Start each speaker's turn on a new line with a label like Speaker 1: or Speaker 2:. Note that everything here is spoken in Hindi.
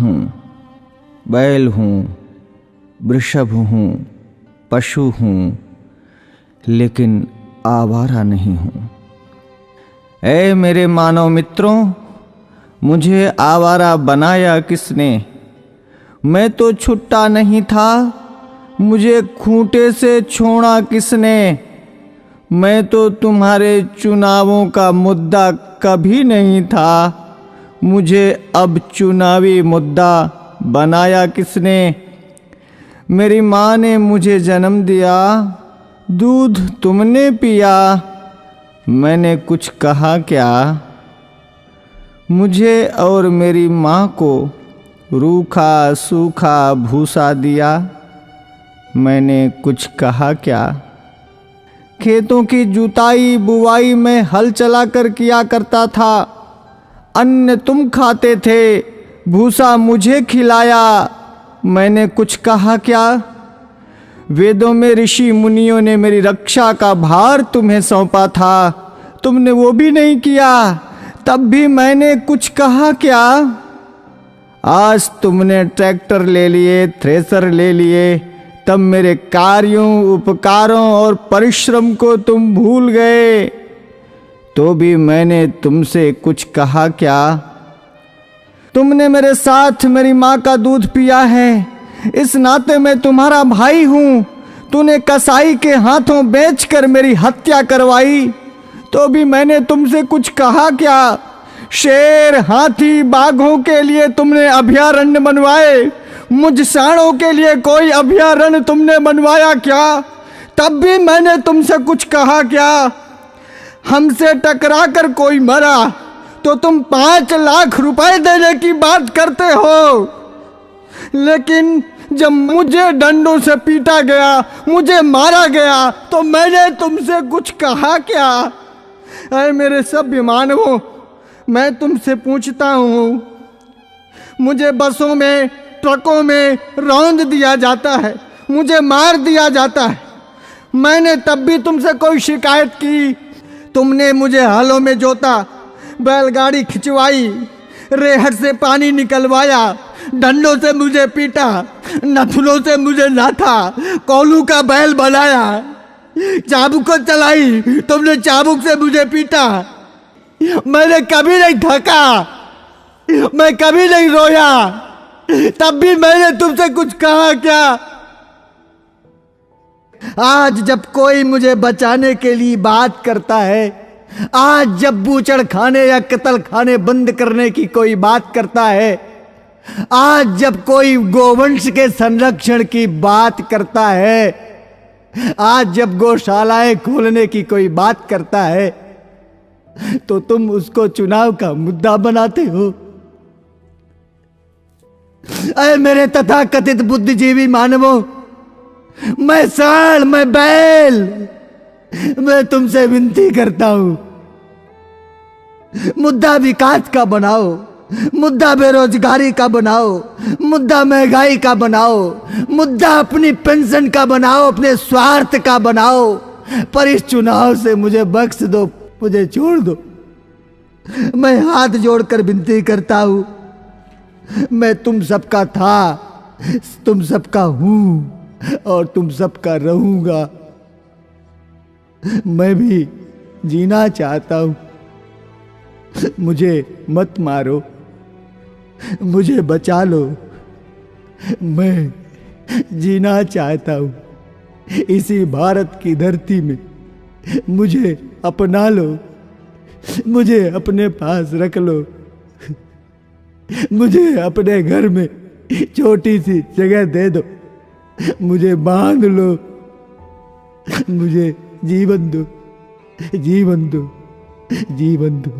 Speaker 1: हूँ, बैल हूँ, वृषभ हूँ, पशु हूँ, लेकिन आवारा नहीं हूँ। ऐ मेरे मानव मित्रों, मुझे आवारा बनाया किसने? मैं तो छुट्टा नहीं था, मुझे खूंटे से छोड़ा किसने? मैं तो तुम्हारे चुनावों का मुद्दा कभी नहीं था, मुझे अब चुनावी मुद्दा बनाया किसने? मेरी माँ ने मुझे जन्म दिया, दूध तुमने पिया, मैंने कुछ कहा क्या? मुझे और मेरी माँ को रूखा सूखा भूसा दिया, मैंने कुछ कहा क्या? खेतों की जुताई बुवाई में हल चलाकर किया करता था, अन्न तुम खाते थे, भूसा मुझे खिलाया, मैंने कुछ कहा क्या? वेदों में ऋषि मुनियों ने मेरी रक्षा का भार तुम्हें सौंपा था, तुमने वो भी नहीं किया, तब भी मैंने कुछ कहा क्या? आज तुमने ट्रैक्टर ले लिए, थ्रेसर ले लिए, तब मेरे कार्यों, उपकारों और परिश्रम को तुम भूल गए, तो भी मैंने तुमसे कुछ कहा क्या? तुमने मेरे साथ मेरी माँ का दूध पिया है, इस नाते मैं तुम्हारा भाई हूँ। तूने कसाई के हाथों बेचकर मेरी हत्या करवाई, तो भी मैंने तुमसे कुछ कहा क्या? शेर, हाथी, बाघों के लिए तुमने अभयारण्य बनवाए, मुझ सांडों के लिए कोई अभयारण्य तुमने बनवाया क्या? तब भी मैंने तुमसे कुछ कहा क्या? हमसे टकरा कर कोई मरा तो तुम 5 लाख रुपए देने की बात करते हो, लेकिन जब मुझे डंडों से पीटा गया, मुझे मारा गया, तो मैंने तुमसे कुछ कहा क्या? अरे मेरे सभ्य मानवों, मैं तुमसे पूछता हूँ, मुझे बसों में, ट्रकों में रौंद दिया जाता है, मुझे मार दिया जाता है, मैंने तब भी तुमसे कोई शिकायत की? तुमने मुझे हलों में जोता, बैलगाड़ी खिंचवाई, रेहड़ से पानी निकलवाया, डंडों से मुझे पीटा, नथुनों से मुझे नाथा, कोलू का बैल बनाया, चाबुक को चलाई, तुमने चाबुक से मुझे पीटा, मैंने कभी नहीं थका, मैं कभी नहीं रोया, तब भी मैंने तुमसे कुछ कहा क्या? आज जब कोई मुझे बचाने के लिए बात करता है, आज जब बूचड़ खाने या कत्ल खाने बंद करने की कोई बात करता है, आज जब कोई गोवंश के संरक्षण की बात करता है, आज जब गौशालाएं खोलने की कोई बात करता है, तो तुम उसको चुनाव का मुद्दा बनाते हो। अरे मेरे तथाकथित बुद्धिजीवी मानवों, मैं सांड, मैं बैल, मैं तुमसे विनती करता हूं, मुद्दा विकास का बनाओ, मुद्दा बेरोजगारी का बनाओ, मुद्दा महंगाई का बनाओ, मुद्दा अपनी पेंशन का बनाओ, अपने स्वार्थ का बनाओ, पर इस चुनाव से मुझे बख्श दो, मुझे छोड़ दो। मैं हाथ जोड़कर विनती करता हूं, मैं तुम सबका था, तुम सबका हूं और तुम सबका रहूंगा। मैं भी जीना चाहता हूं, मुझे मत मारो, मुझे बचा लो, मैं जीना चाहता हूं इसी भारत की धरती में, मुझे अपना लो, मुझे अपने पास रख लो, मुझे अपने घर में छोटी सी जगह दे दो, मुझे बांध लो, मुझे जीवन दो, जीवन दो, जीवन दो।